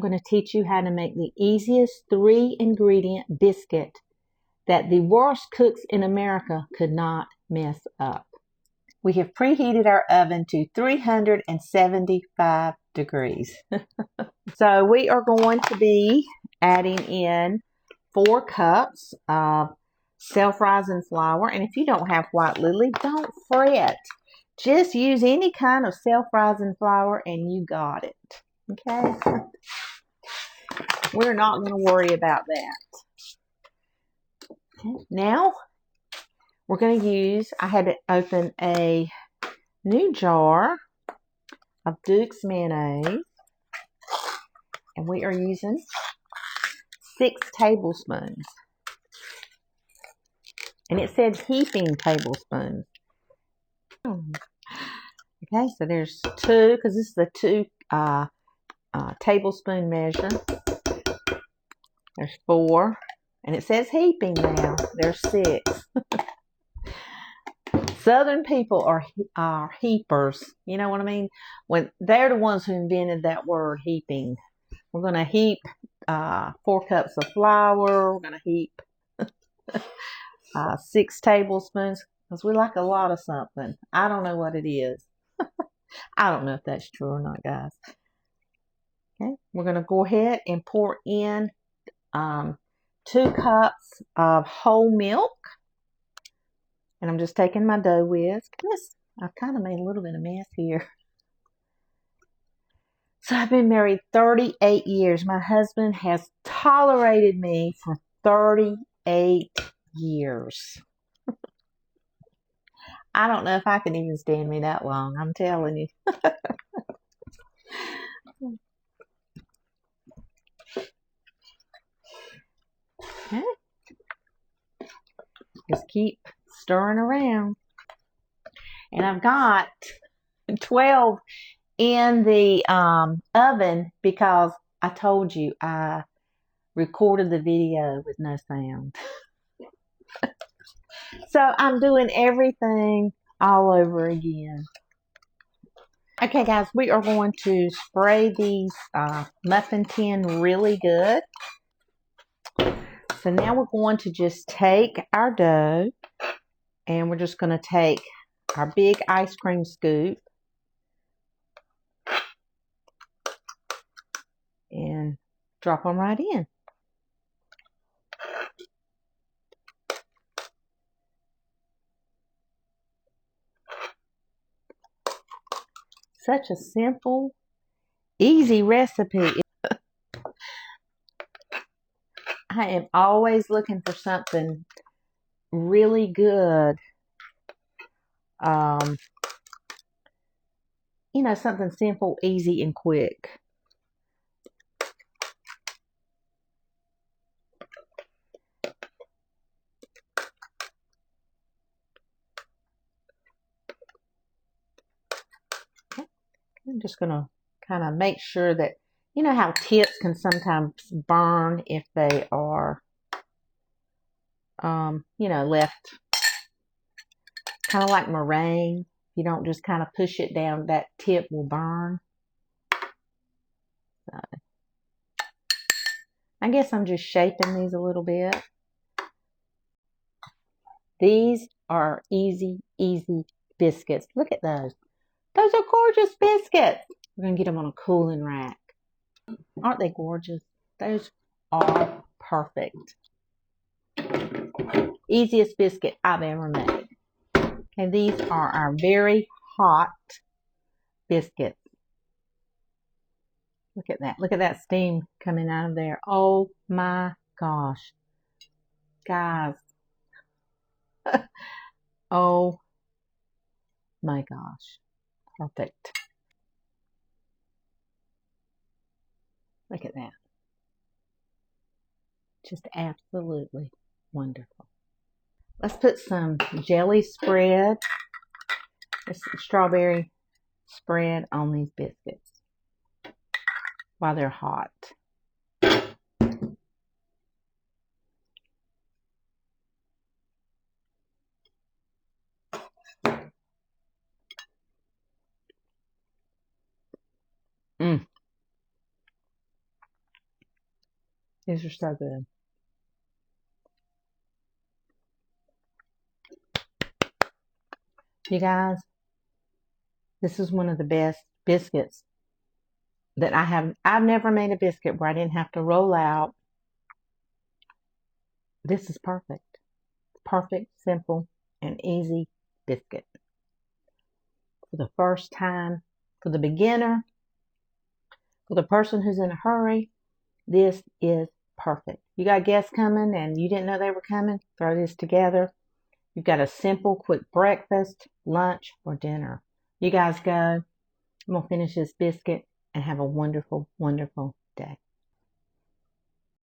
I'm going to teach you how to make the easiest 3-ingredient biscuit that the worst cooks in America could not mess up. We have preheated our oven to 375 degrees. So we are going to be adding in 4 cups of self-rising flour. And if you don't have white lily, don't fret. Just use any kind of self-rising flour and you got it. Okay? We're not going to worry about that. Okay. Now, we're going to use, I had to open a new jar of Duke's mayonnaise. And we are using 6 tablespoons. And it said heaping tablespoons. Okay, so there's 2, because this is a 2 tablespoon measure. There's 4. And it says heaping now. There's 6. Southern people are heapers. You know what I mean? When they're the ones who invented that word, heaping. We're going to heap 4 cups of flour. We're going to heap 6 tablespoons because we like a lot of something. I don't know what it is. I don't know if that's true or not, guys. Okay, we're going to go ahead and pour in 2 cups of whole milk. And I'm just taking my dough whisk. I've kind of made a little bit of mess here. So I've been married 38 years. My husband has tolerated me for 38 years. I don't know if I can even stand me that long. I'm telling you. Okay. Just keep stirring around. And I've got 12 in the oven because I told you I recorded the video with no sound. So I'm doing everything all over again. Okay, guys, we are going to spray these muffin tin really good. So now we're going to just take our dough and we're just going to take our big ice cream scoop and drop them right in. Such a simple, easy recipe. I am always looking for something really good. You know, something simple, easy, and quick. Okay. I'm just going to kind of make sure that, you know how tips can sometimes burn if they are, you know, left kind of like meringue. You don't just kind of push it down, that tip will burn. So, I guess I'm just shaping these a little bit. These are easy biscuits. Look at those. Those are gorgeous biscuits. We're going to get them on a cooling rack. Aren't they gorgeous? Those are perfect. Easiest biscuit I've ever made. And these are our very hot biscuits. Look at that. Look at that steam coming out of there. Oh my gosh. Guys. Oh my gosh. Perfect. Look at that. Just absolutely wonderful. Let's put some jelly spread, this strawberry spread on these biscuits while they're hot. These are so good. You guys, this is one of the best biscuits that I have. I've never made a biscuit where I didn't have to roll out. This is perfect. Perfect, simple, and easy biscuit. For the first time, for the beginner, for the person who's in a hurry, this is perfect. You got guests coming and you didn't know they were coming? Throw this together. You've got a simple, quick breakfast, lunch, or dinner. You guys go. I'm going to finish this biscuit and have a wonderful, wonderful day.